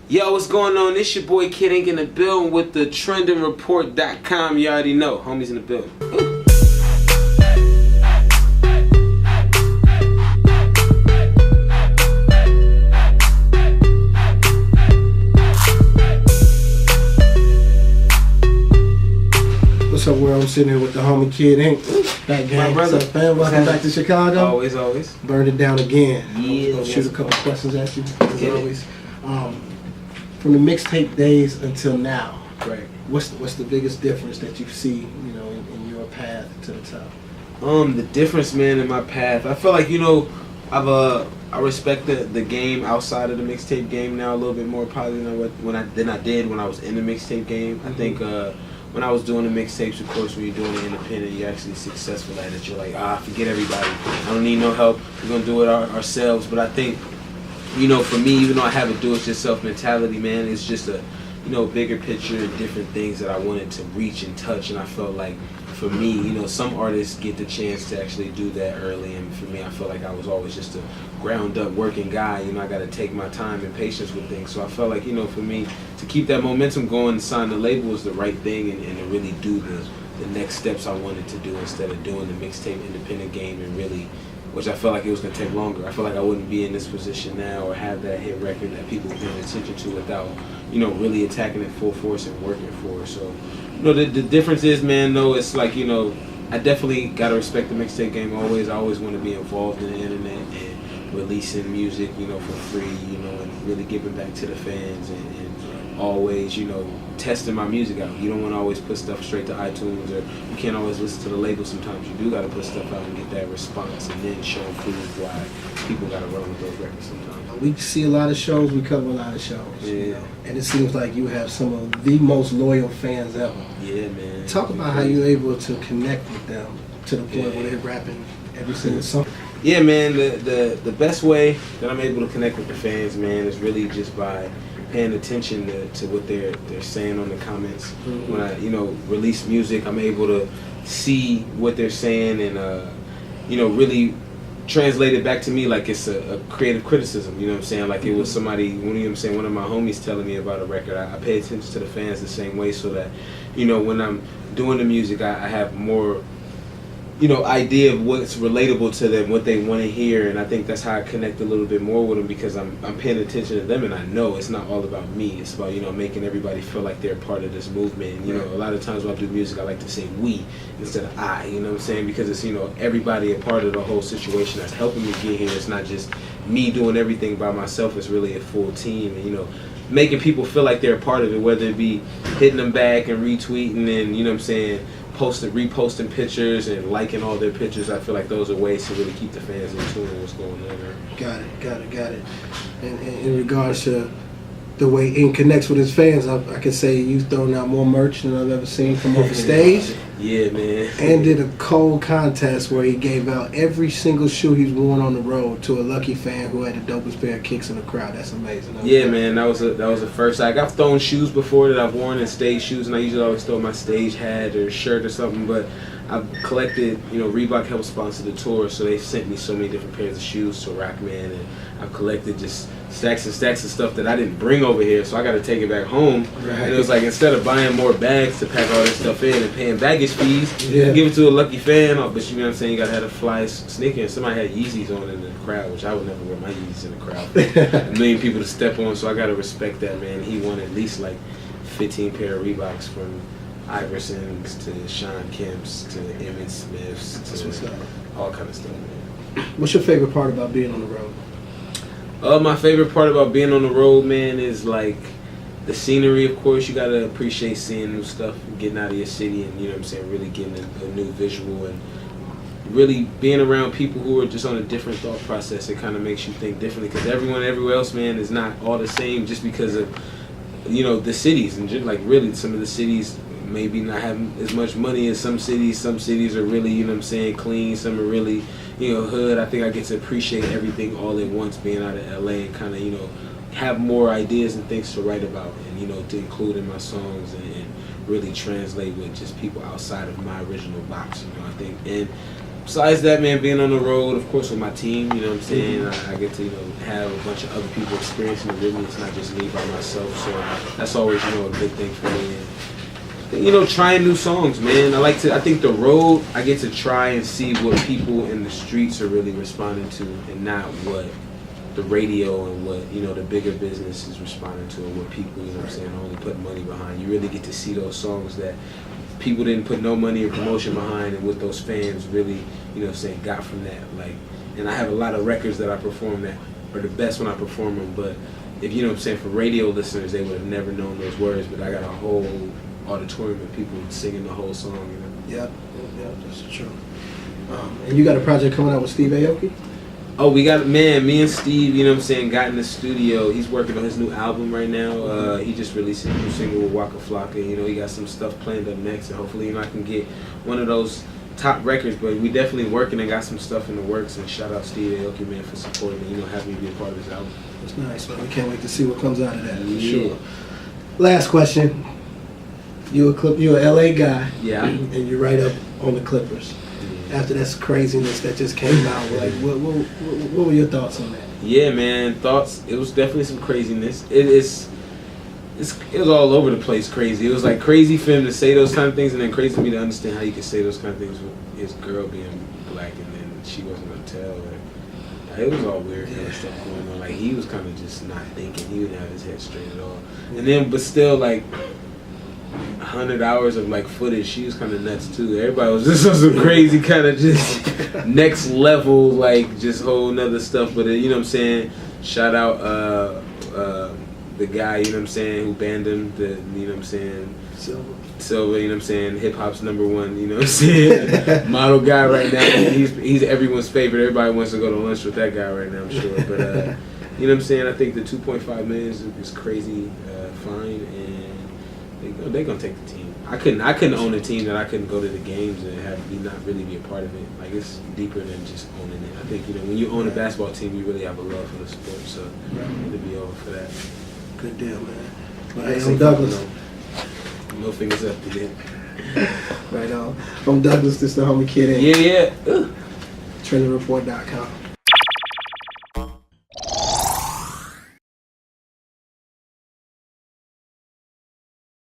Yo, what's going on? It's your boy Kid Ink in the building with the trendingreport.com. You already know, homies in the building. What's up, world? I'm sitting here with the homie Kid Ink. Back gang. My brother. What's up, fam? Welcome back to Chicago. Always. Burned it down again. Yeah. I'm gonna shoot a couple questions at you, as always. From the mixtape days until now, Right. what's the biggest difference that you see, in your path to the top? The difference, man, in my path. I feel like, I respect the game outside of the mixtape game now a little bit more probably than I did when I was in the mixtape game. I think when I was doing the mixtapes, of course, when you're doing it independent, you're actually successful at it. You're like, forget everybody. I don't need no help. We're gonna do it ourselves. But I think, for me, even though I have a do-it-yourself mentality, man, it's just a, bigger picture and different things that I wanted to reach and touch. And I felt like, for me, some artists get the chance to actually do that early. And for me, I feel like I was always just a ground-up working guy. I got to take my time and patience with things. So I felt like, for me, to keep that momentum going and sign the label was the right thing and to really do the next steps I wanted to do instead of doing the mixtape independent game and really, which I felt like it was going to take longer. I feel like I wouldn't be in this position now or have that hit record that people were paying attention to without, really attacking it full force and working for it. So, the difference is, man, though, it's like, I definitely got to respect the mixtape game always. I always want to be involved in the internet and releasing music, for free, and really giving back to the fans and always, testing my music out. You don't want to always put stuff straight to iTunes, or you can't always listen to the label. Sometimes you do got to put stuff out and get that response and then show and prove why people got to run with those records sometimes. We see a lot of shows, we cover a lot of shows. Yeah. And it seems like you have some of the most loyal fans ever. Yeah, man. Talk about how you're able to connect with them to the point where they're rapping every single song. Yeah, man, the best way that I'm able to connect with the fans, man, is really just by paying attention to what they're saying on the comments. Mm-hmm. When I, release music, I'm able to see what they're saying and, really translate it back to me like it's a creative criticism, you know what I'm saying? Like it was somebody, one of my homies telling me about a record. I pay attention to the fans the same way so that, when I'm doing the music, I have more, idea of what's relatable to them, what they want to hear, and I think that's how I connect a little bit more with them because I'm paying attention to them and I know it's not all about me. It's about, making everybody feel like they're part of this movement. And, a lot of times when I do music, I like to say we instead of I, you know what I'm saying? Because it's, everybody a part of the whole situation that's helping me get here. It's not just me doing everything by myself. It's really a full team and, making people feel like they're a part of it, whether it be hitting them back and retweeting and, reposting pictures and liking all their pictures. I feel like those are ways to really keep the fans in tune with what's going on there. Got it. And in regards to the way Ink connects with his fans, I can say you've thrown out more merch than I've ever seen from off the stage. Yeah, man. And did a cold contest where he gave out every single shoe he's worn on the road to a lucky fan who had the dopest pair of kicks in the crowd. That's amazing. Man, that was a first. Like I've thrown shoes before that I've worn in stage shoes, and I usually always throw my stage hat or shirt or something. But I've collected, Reebok helped sponsor the tour, so they sent me so many different pairs of shoes to rock, man, and I've collected just stacks and stacks of stuff that I didn't bring over here, so I got to take it back home. Right. And it was like instead of buying more bags to pack all this stuff in and paying baggage fees, give it to a lucky fan. But you know what I'm saying? You got to have a fly sneaker. And somebody had Yeezys on in the crowd, which I would never wear my Yeezys in the crowd. A million people to step on, so I got to respect that, man. He won at least like 15 pair of Reeboks from Iversons to Sean Kemp's to Emmett Smith's to all kind of stuff, man. What's your favorite part about being on the road? My favorite part about being on the road, man, is like the scenery. Of course, you gotta appreciate seeing new stuff, getting out of your city, and really getting a new visual and really being around people who are just on a different thought process. It kind of makes you think differently because everyone everywhere else, man, is not all the same just because of the cities and just like really some of the cities maybe not having as much money as some cities. Some cities are really clean. Some are really hood. I think I get to appreciate everything all at once being out of LA and kind of, have more ideas and things to write about and, to include in my songs and really translate with just people outside of my original box, I think. And besides that, man, being on the road, of course, with my team, you know what I'm saying? I get to, have a bunch of other people experiencing it with me. It's not just me by myself. So that's always, a good thing for me. And, trying new songs, man. I think the road, I get to try and see what people in the streets are really responding to and not what the radio and what, the bigger business is responding to and what people, only put money behind. You really get to see those songs that people didn't put no money or promotion behind and what those fans really, got from that. And I have a lot of records that I perform that are the best when I perform them, but if, for radio listeners, they would have never known those words, but I got a whole auditorium of people singing the whole song, Yep, that's true. And you got a project coming out with Steve Aoki? Oh, we got, me and Steve, got in the studio. He's working on his new album right now. He just released a new single with Waka Flocka. He got some stuff planned up next, and hopefully, I can get one of those top records. But we definitely working and got some stuff in the works. And shout out Steve Aoki, man, for supporting me, having me be a part of his album. That's nice, man. We can't wait to see what comes out of that, for Yeah. sure. Last question. You a LA guy. Yeah. And you right up on the Clippers. After that craziness that just came out, what were your thoughts on that? Yeah, man, thoughts. It was definitely some craziness. It was all over the place crazy. It was like crazy for him to say those kind of things, and then crazy for me to understand how you could say those kind of things with his girl being black, and then she wasn't gonna tell. It was all weird kind of stuff going on. Like, he was kind of just not thinking. He didn't have his head straight at all. And then, but still, 100 hours of footage. She was kind of nuts too. Everybody was just on some crazy kind of just next level, just whole nother stuff. But shout out the guy, who banned him. Silva, hip hop's #1, model guy right now. He's everyone's favorite. Everybody wants to go to lunch with that guy right now, I'm sure. But I think the 2.5 million is crazy fine, and they're gonna take the team. I couldn't own a team that I couldn't go to the games and not really be a part of it. It's deeper than just owning it. I think when you own a basketball team, you really have a love for the sport. So it'll be over for that. Good deal, man. Well, hey, I'm Douglas. No fingers up to them. Right on. I'm Douglas. This is the homie Kid. Yeah. TrendingReport.com.